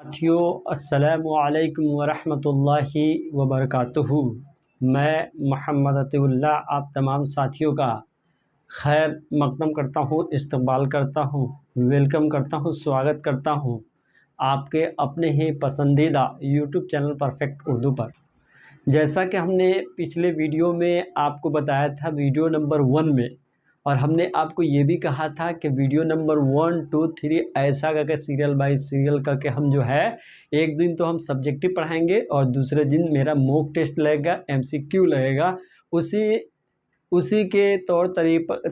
साथियों, अस्सलामु अलैकुम वरहमतुल्लाहि वबरकातुहू। मैं मोहम्मद अतीउल्लाह आप तमाम साथियों का खैर मक़दम करता हूँ, इस्तक़बाल करता हूँ, वेलकम करता हूँ, स्वागत करता हूँ आपके अपने ही पसंदीदा यूट्यूब चैनल परफेक्ट उर्दू पर। जैसा कि हमने पिछले वीडियो में आपको बताया था, वीडियो नंबर 1 में, और हमने आपको ये भी कहा था कि वीडियो नंबर 1, 2, 3 ऐसा करके सीरियल बाय सीरियल करके हम जो है एक दिन तो हम सब्जेक्टिव पढ़ाएंगे और दूसरे दिन मेरा मॉक टेस्ट लगेगा, MCQ लगेगा। उसी के तौर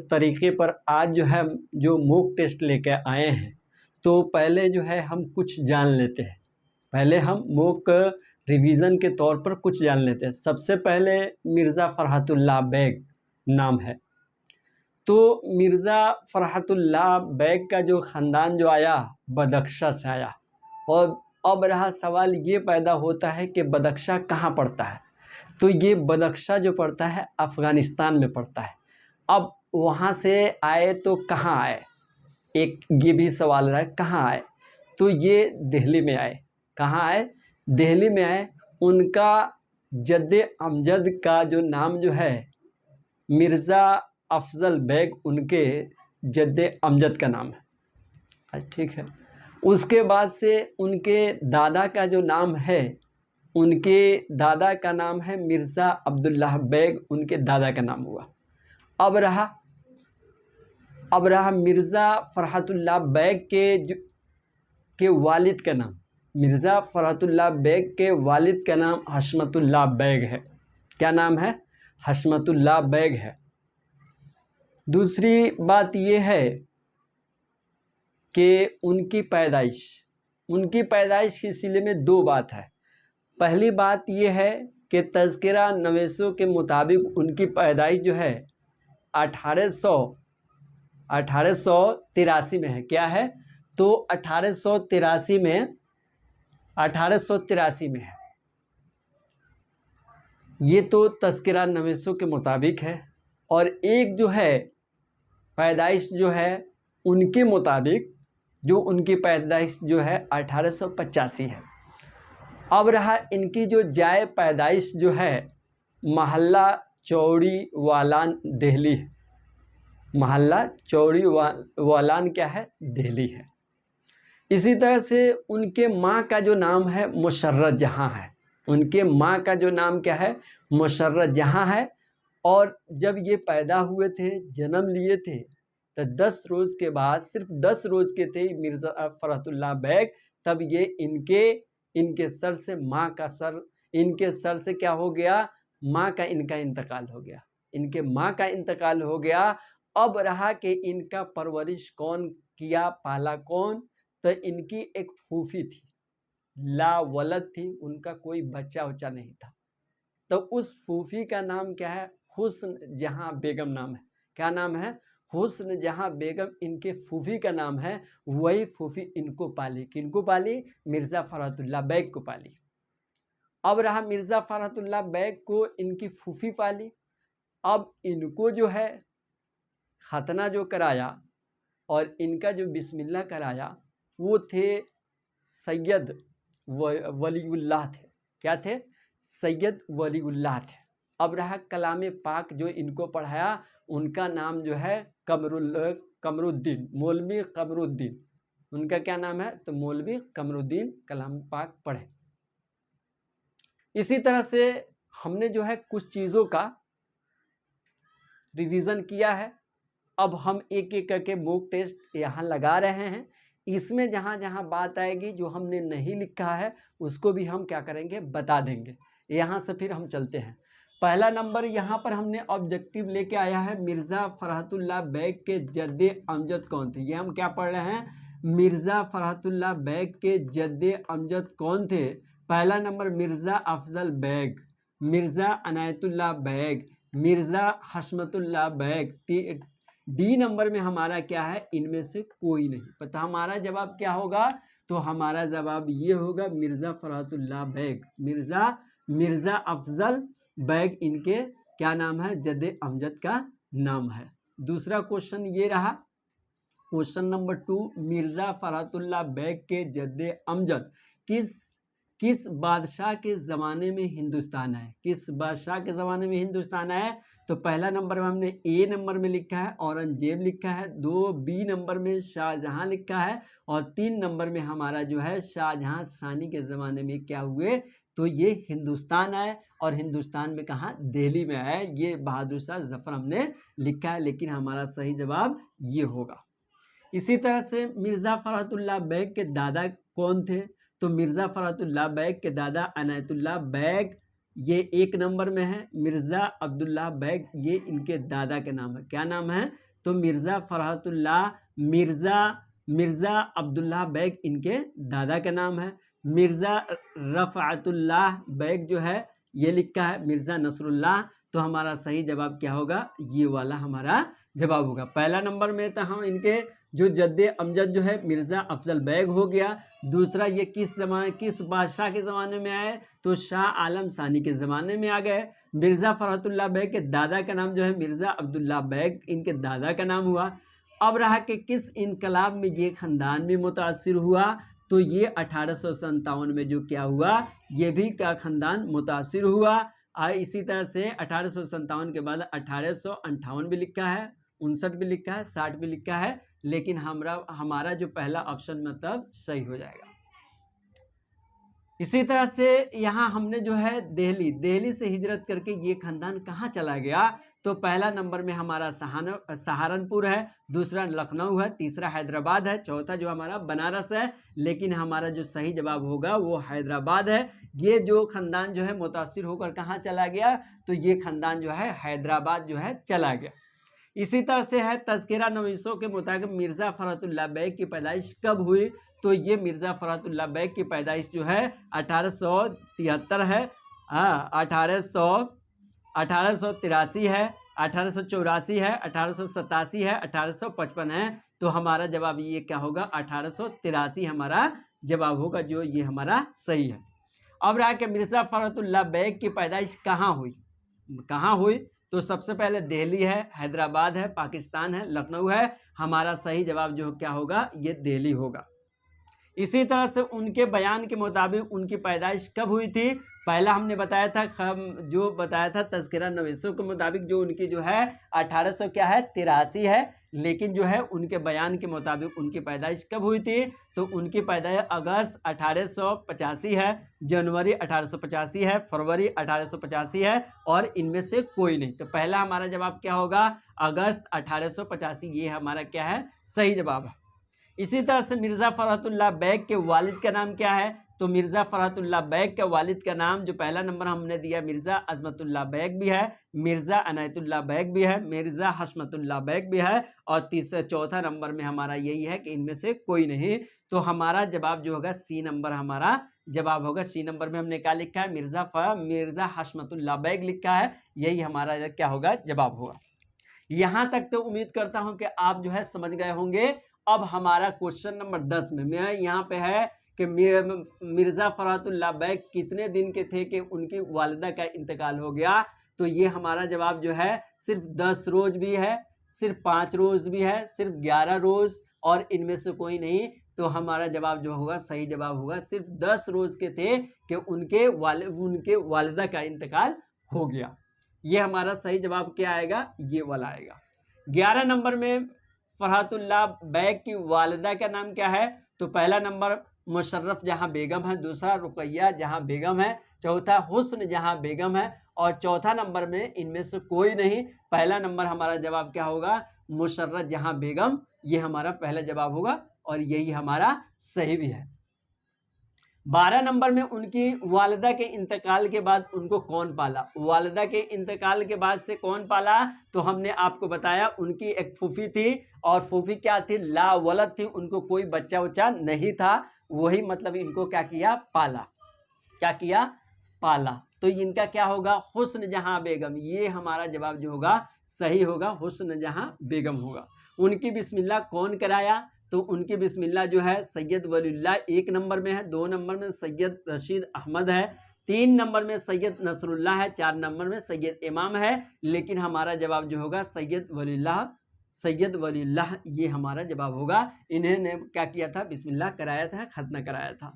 तरीके पर आज जो है जो मॉक टेस्ट लेके आए हैं, तो पहले जो है हम कुछ जान लेते हैं। पहले हम मॉक रिवीज़न के तौर पर कुछ जान लेते हैं। सबसे पहले मिर्ज़ा फ़रहतुल्लाह बेग नाम है। तो मिर्ज़ा फ़रहतुल्लाह बेग का जो ख़ानदान जो आया बदख्शा से आया, और अब रहा सवाल ये पैदा होता है कि बदख्शा कहाँ पड़ता है। तो ये बदख्शा जो पड़ता है अफ़गानिस्तान में पड़ता है। अब वहाँ से आए तो कहाँ आए, एक ये भी सवाल रहा है कहाँ आए। तो ये दिल्ली में आए। कहाँ आए? दिल्ली में आए। उनका जद्दे अमजद का जो नाम जो है मिर्ज़ा अफ़ज़ल बेग, उनके जद्दे अमजद का नाम है। ठीक है। उसके बाद से उनके दादा का जो नाम है, उनके दादा का नाम है मिर्ज़ा अब्दुल्लाह बेग, उनके दादा का नाम हुआ। अब रहा मिर्ज़ा फ़रहतुल्लाह बेग के वालिद का नाम। मिर्ज़ा फ़रहतुल्लाह बेग के वालिद का नाम हशमतुल्लाह बेग है। क्या नाम है? हशमतुल्लाह बेग है। दूसरी बात ये है कि उनकी पैदाइश के सिलसिले में दो बात है। पहली बात ये है कि तज़किरा नवीसों के मुताबिक उनकी पैदाइश जो है 1883 में है। क्या है? तो 1883 में है। ये तो तज़किरा नवीसों के मुताबिक है। और एक जो है पैदाइश जो है उनके मुताबिक, जो उनकी पैदाइश जो है 1885 है। अब रहा इनकी जो जाए पैदाइश जो है महल्ला चौड़ी वालान दिल्ली है। महल्ला चौड़ी वालान क्या है? दिल्ली है। इसी तरह से उनके माँ का जो नाम है मुशर्रत जहाँ है। उनके माँ का जो नाम क्या है? मुशर्रत जहाँ है। और जब ये पैदा हुए थे, जन्म लिए थे, तो 10 रोज़ के बाद, सिर्फ 10 रोज़ के थे मिर्ज़ा फ़रहतुल्लाह बेग, तब ये इनके सर से माँ का सर, इनके सर से क्या हो गया? माँ का इनका इंतकाल हो गया। इनके माँ का इंतकाल हो गया। अब रहा कि इनका परवरिश कौन किया, पाला कौन? तो इनकी एक फूफी थी, ला वलद थी, उनका कोई बच्चा उच्चा नहीं था। तो उस फूफी का नाम क्या है? हुस्न जहाँ बेगम नाम है। क्या नाम है? हुस्न जहाँ बेगम इनके फूफी का नाम है। वही फूफी इनको पाली। किनको पाली? मिर्ज़ा फ़रहतुल्लाह बेग को पाली। अब रहा मिर्ज़ा फ़रहतुल्लाह बेग को इनकी फूफी पाली। अब इनको जो है खतना जो कराया और इनका जो बिस्मिल्लाह कराया, वो थे सैयद वलीउल्लाह थे। क्या थे? सैयद वलीउल्लाह थे। अब रहा कलाम पाक जो इनको पढ़ाया, उनका नाम जो है कमरुद्दीन, मौलवी कमरुद्दीन। उनका क्या नाम है? तो मौलवी कमरुद्दीन कलाम पाक पढ़े। इसी तरह से हमने जो है कुछ चीज़ों का रिवीजन किया है। अब हम एक एक करके मॉक टेस्ट यहाँ लगा रहे हैं। इसमें जहाँ जहाँ बात आएगी जो हमने नहीं लिखा है, उसको भी हम क्या करेंगे? बता देंगे। यहाँ से फिर हम चलते हैं। पहला नंबर यहाँ पर हमने ऑब्जेक्टिव लेके आया है, मिर्ज़ा फ़रहतुल्लाह बेग के जद्दे अमजद कौन थे। ये हम क्या पढ़ रहे हैं? मिर्ज़ा फ़रहतुल्लाह बेग के जद्दे अमजद कौन थे? पहला number Mirza Afzal Beg, Mirza Inayatullah Beg, Mirza Hashmatullah Beg. D number में हमारा क्या है? इनमें से कोई नहीं। पता हमारा जवाब क्या होगा? तो हमारा जवाब ये होगा मिर्ज़ा फ़रहतुल्लाह बेग, मिर्ज़ा अफ़ज़ल बेग इनके क्या नाम है? जद्दे अमजद का नाम है। दूसरा क्वेश्चन ये रहा, क्वेश्चन नंबर 2, मिर्ज़ा फ़रहतुल्लाह बेग के जद्दे अमजद किस बादशाह के ज़माने में हिंदुस्तान है, किस बादशाह के ज़माने में हिंदुस्तान है। तो पहला नंबर में हमने ए नंबर में लिखा है औरंगजेब लिखा है, 2 बी नंबर में शाहजहां लिखा है और 3 नंबर में हमारा जो है शाहजहां सानी के ज़माने में क्या हुए, तो ये हिंदुस्तान आए। और हिंदुस्तान में कहाँ, दिल्ली में आए। ये बहादुर शाह जफर हमने लिखा है, लेकिन हमारा सही जवाब ये होगा। इसी तरह से मिर्ज़ा फरहतुल्लाह बैग के दादा कौन थे, तो मिर्ज़ा फरहतुल्लाह बैग के दादा अनायतुल्लाह बैग, ये 1 नंबर में है। मिर्ज़ा अब्दुल्लाह बैग, ये इनके दादा के नाम है। क्या नाम है, तो मिर्ज़ा फरहतुल्लाह, मिर्ज़ा अब्दुल्लाह बैग इनके दादा का नाम है। मिर्ज़ा रफ़अतुल्लाह बैग जो है ये लिखा है मिर्ज़ा नसरुल्लाह। तो हमारा सही जवाब क्या होगा, ये वाला हमारा जवाब होगा। पहला नंबर में तो हम इनके जो जद्दे अमजद जो है मिर्ज़ा अफजल बैग हो गया। दूसरा ये किस बादशाह के ज़माने में आए, तो शाह आलम सानी के ज़माने में आ गए। मिर्ज़ा फरहतुल्लाह बैग के दादा का नाम जो है मिर्ज़ा अब्दुल्लाह बैग, इनके दादा का नाम हुआ। अब रहा कि किस इनकलाब में ये ख़ानदान भी मुतासिर हुआ, तो ये 1857 में जो क्या हुआ, ये भी क्या ख़ानदान मुतासिर हुआ। इसी तरह से 1857 के बाद 1858 भी लिखा है, 59 भी लिखा है, 60 भी लिखा है, लेकिन हमारा जो पहला ऑप्शन मतलब सही हो जाएगा। इसी तरह से यहाँ हमने जो है दिल्ली से हिजरत करके ये ख़ानदान कहाँ चला गया, तो पहला नंबर में हमारा सहारनपुर है, दूसरा लखनऊ है, तीसरा हैदराबाद है, चौथा जो हमारा बनारस है। लेकिन हमारा जो सही जवाब होगा वो हैदराबाद है। ये जो ख़ानदान जो है मुतासिर होकर कहाँ चला गया, तो ये ख़ानदान जो है हैदराबाद जो है चला गया। इसी तरह से है तज़किरा नवीसों के मुताबिक मिर्ज़ा फरहतुल्लाह बैग की पैदाइश कब हुई, तो ये मिर्ज़ा फरहतुल्लाह बैग की पैदाइश जो है 1873 है, 1883 है, 1884 है, 1887 है, 1855 है। तो हमारा जवाब ये क्या होगा, 1883 हमारा जवाब होगा, जो ये हमारा सही है। अब रहा कि मिर्ज़ा फरहतुल्लाह बैग की पैदाइश कहाँ हुई, तो सबसे पहले दिल्ली है, हैदराबाद है, पाकिस्तान है, लखनऊ है। हमारा सही जवाब जो क्या होगा, ये दिल्ली होगा। इसी तरह से उनके बयान के मुताबिक उनकी पैदाइश कब हुई थी, पहला हमने बताया था तज़किरा नवीसों के मुताबिक जो उनकी जो है 1883 है। लेकिन जो है उनके बयान के मुताबिक उनकी पैदाइश कब हुई थी, तो उनकी पैदाइश अगस्त 1885 है, जनवरी 1885 है, फरवरी 1885 है, और इनमें से कोई नहीं। तो पहला हमारा जवाब क्या होगा, अगस्त 1885, ये हमारा क्या है, सही जवाब है। इसी तरह से मिर्ज़ा फरहतुल्लाह बैग के वालिद का नाम क्या है, तो मिर्ज़ा फरहतुल्लाह बैग के वालिद का नाम जो पहला नंबर हमने दिया मिर्ज़ा अज़मतुल्लाह बैग भी है, मिर्ज़ा अनायतुल्लाह बैग भी है, मिर्ज़ा हशमतुल्लाह बैग भी है, और चौथा नंबर में हमारा यही है कि इनमें से कोई नहीं। तो हमारा जवाब जो होगा सी नंबर हमारा जवाब होगा। सी नंबर में हमने क्या लिखा है, मिर्ज़ा हशमतुल्लाह बैग लिखा है, यही हमारा क्या होगा, जवाब होगा। यहाँ तक तो उम्मीद करता हूँ कि आप जो है समझ गए होंगे। अब हमारा क्वेश्चन नंबर 10 में यहाँ पे है कि मिर्ज़ा फरहतुल्लाह बैग कितने दिन के थे कि उनकी वालिदा का इंतकाल हो गया, तो ये हमारा जवाब जो है सिर्फ 10 रोज़ भी है, सिर्फ 5 रोज़ भी है, सिर्फ 11 रोज़, और इनमें से कोई नहीं। तो हमारा जवाब जो होगा, सही जवाब होगा सिर्फ 10 रोज़ के थे कि उनके वालिदा का इंतकाल हो गया। ये हमारा सही जवाब क्या आएगा, ये वाला आएगा। 11 नंबर में फरहतुल्लाह बैग की वालिदा का नाम क्या है, तो पहला नंबर मुशर्रफ जहां बेगम है, दूसरा रुकैया जहां बेगम है, चौथा हुस्न जहां बेगम है, और चौथा नंबर में इनमें से कोई नहीं। पहला नंबर हमारा जवाब क्या होगा, मुशर्रफ जहां बेगम, ये हमारा पहला जवाब होगा, और यही हमारा सही भी है। 12 नंबर में उनकी वालिदा के इंतकाल के बाद उनको कौन पाला, वालिदा के इंतकाल के बाद से कौन पाला, तो हमने आपको बताया उनकी एक फूफी थी, और फूफी क्या थी, ला वलद थी, उनको कोई बच्चा उच्चा नहीं था। वही मतलब इनको क्या किया, पाला। तो इनका क्या होगा, हुस्न जहां बेगम, ये हमारा जवाब जो होगा सही होगा, हुस्न जहां बेगम होगा। उनकी बिस्मिल्लाह कौन कराया, तो उनकी बिस्मिल्लाह जो है सैयद वलीउल्लाह 1 नंबर में है, 2 नंबर में सैयद रशीद अहमद है, 3 नंबर में सैयद नसरुल्लाह है, 4 नंबर में सैयद इमाम है। लेकिन हमारा जवाब जो होगा सैयद वलीउल्लाह, ये हमारा जवाब होगा। इन्होंने क्या किया था, बिस्मिल्लाह कराया था, खतना कराया था।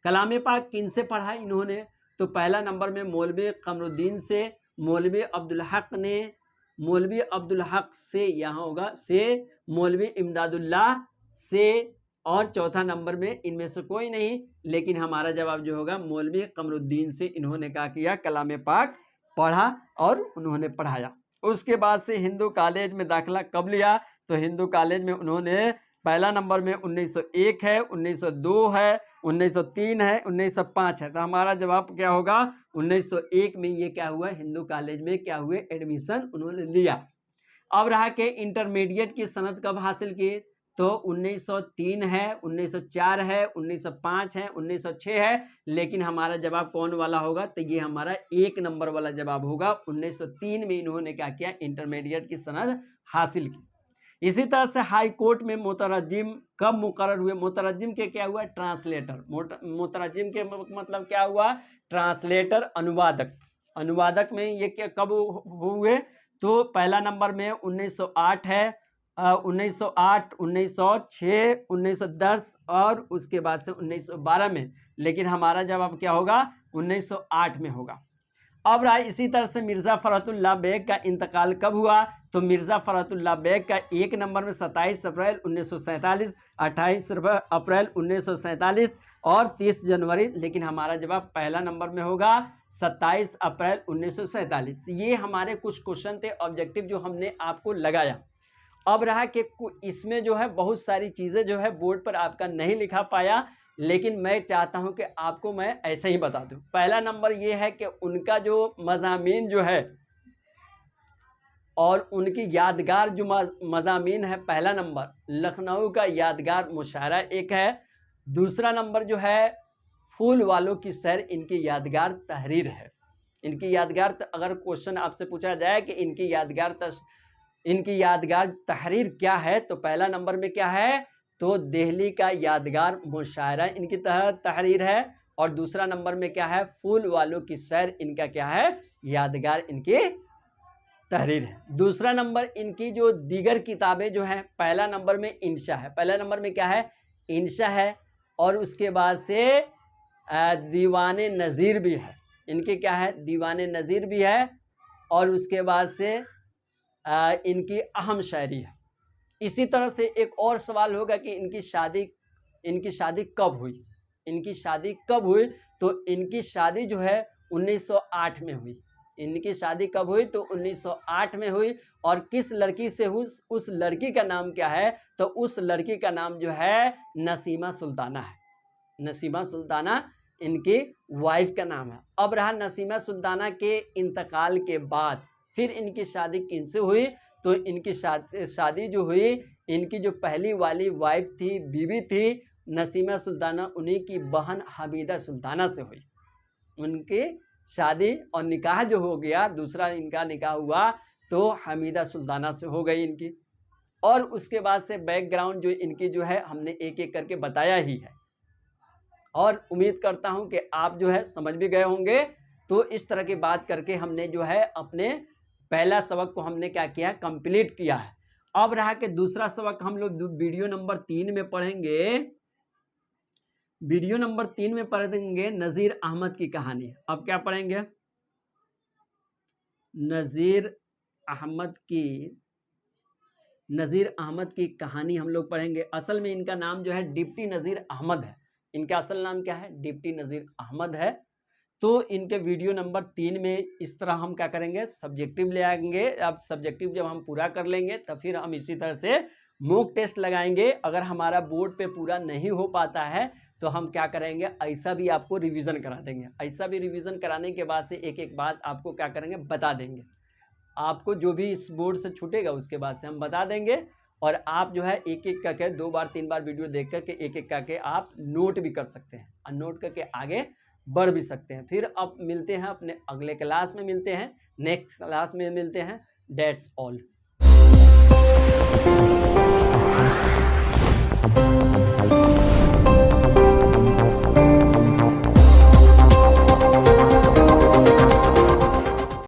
कलाम पाक किन से पढ़ा इन्होंने? तो पहला नंबर में मौलवी कमरुद्दीन से, मौलवी अब्दुल हक ने, मौलवी अब्दुल हक से यहाँ होगा से, मौलवी इमदादुल्लाह से, और चौथा नंबर में इनमें से कोई नहीं, लेकिन हमारा जवाब जो होगा मौलवी कमरुद्दीन से इन्होंने क्या किया, कलाम पाक पढ़ा और उन्होंने पढ़ाया। उसके बाद से हिंदू कॉलेज में दाखिला कब लिया? तो हिंदू कॉलेज में उन्होंने पहला नंबर में 1901 है, 1902 है, 1903 है, 1905 है। तो हमारा जवाब क्या होगा? 1901 में ये क्या हुआ, हिंदू कॉलेज में क्या हुए, एडमिशन उन्होंने लिया। अब रहा के इंटरमीडिएट की सनद कब हासिल की? तो 1903 है, 1904 है, 1905 है, 1906 है, लेकिन हमारा जवाब कौन वाला होगा? तो ये हमारा 1 नंबर वाला जवाब होगा। 1903 में इन्होंने क्या किया, इंटरमीडिएट की सनद हासिल की। इसी तरह से हाई कोर्ट में मुतरज्जिम कब मुकर्रर हुए? मुतरज्जिम के क्या हुआ, ट्रांसलेटर। मुतरज्जिम के मतलब क्या हुआ, ट्रांसलेटर, अनुवादक। अनुवादक में ये क्या कब हुए? तो पहला नंबर में 1908 है, 1908, 1906, 1910 और उसके बाद से 1912 में, लेकिन हमारा जवाब क्या होगा, 1908 में होगा। अब रहा इसी तरह से मिर्ज़ा फ़रहतुल्लाह बेग का इंतकाल कब हुआ? तो मिर्ज़ा फ़रहतुल्लाह बेग का 1 नंबर में 27 अप्रैल 1947, 28 अप्रैल 1947 और 30 जनवरी, लेकिन हमारा जवाब पहला नंबर में होगा 27 अप्रैल 1947। ये हमारे कुछ क्वेश्चन थे ऑब्जेक्टिव जो हमने आपको लगाया। अब रहा कि इसमें जो है बहुत सारी चीज़ें जो है बोर्ड पर आपका नहीं लिखा पाया, लेकिन मैं चाहता हूं कि आपको मैं ऐसे ही बता दूं। पहला नंबर ये है कि उनका जो मज़ामीन जो है और उनकी यादगार जो मज़ामीन है, पहला नंबर लखनऊ का यादगार मुशायरा एक है, दूसरा नंबर जो है फूल वालों की सैर इनकी यादगार तहरीर है। इनकी यादगार अगर क्वेश्चन आपसे पूछा जाए कि इनकी यादगार तहरीर क्या है, तो पहला नंबर में क्या है, तो दिल्ली का यादगार मुशायरा इनकी तहरीर है, और दूसरा नंबर में क्या है, फूल वालों की सैर इनका क्या है, यादगार इनकी तहरीर है। दूसरा नंबर इनकी जो दीगर किताबें जो हैं, पहला नंबर में इंशा है, पहला नंबर में क्या है, इंशा है, और उसके बाद से दीवाने नज़ीर भी है, इनकी क्या है, दीवाने नज़ीर भी है, और उसके बाद से इनकी अहम शायरी है। इसी तरह से एक और सवाल होगा कि इनकी शादी कब हुई, इनकी शादी कब हुई? तो इनकी शादी जो है 1908 में हुई। इनकी शादी कब हुई? तो 1908 में हुई। और किस लड़की से हुई? उस लड़की का नाम क्या है? तो उस लड़की का नाम जो है नसीमा सुल्ताना है। नसीमा सुल्ताना इनकी वाइफ का नाम है। अब रहा नसीमा सुल्ताना के इंतकाल के बाद फिर इनकी शादी किनसे हुई? तो इनकी शादी जो हुई, इनकी जो पहली वाली वाइफ थी, बीवी थी नसीमा सुल्ताना, उन्हीं की बहन हमीदा सुल्ताना से हुई। उनकी शादी और निकाह जो हो गया, दूसरा इनका निकाह हुआ तो हमीदा सुल्ताना से हो गई इनकी। और उसके बाद से बैकग्राउंड जो इनकी जो है हमने एक एक करके बताया ही है, और उम्मीद करता हूं कि आप जो है समझ भी गए होंगे। तो इस तरह की बात करके हमने जो है अपने पहला सबक को हमने क्या किया, कंप्लीट किया है। अब रहा कि दूसरा सबक हम लोग वीडियो नंबर 3 में पढ़ेंगे। वीडियो नंबर 3 में पढ़ेंगे नज़ीर अहमद की कहानी। अब क्या पढ़ेंगे, नज़ीर अहमद की कहानी हम लोग पढ़ेंगे। असल में इनका नाम जो है डिप्टी नज़ीर अहमद है। इनका असल नाम क्या है, डिप्टी नज़ीर अहमद है। तो इनके वीडियो नंबर 3 में इस तरह हम क्या करेंगे, सब्जेक्टिव ले आएंगे। अब सब्जेक्टिव जब हम पूरा कर लेंगे तब फिर हम इसी तरह से मॉक टेस्ट लगाएंगे। अगर हमारा बोर्ड पे पूरा नहीं हो पाता है तो हम क्या करेंगे, ऐसा भी आपको रिवीजन करा देंगे। ऐसा भी रिवीजन कराने के बाद से एक एक बात आपको क्या करेंगे, बता देंगे। आपको जो भी इस बोर्ड से छूटेगा उसके बाद से हम बता देंगे, और आप जो है एक एक करके 2 बार 3 बार वीडियो देख करके एक एक करके आप नोट भी कर सकते हैं, और नोट करके आगे बढ़ भी सकते हैं। फिर अब मिलते हैं अपने अगले क्लास में, मिलते हैं नेक्स्ट क्लास में मिलते हैं। That's all.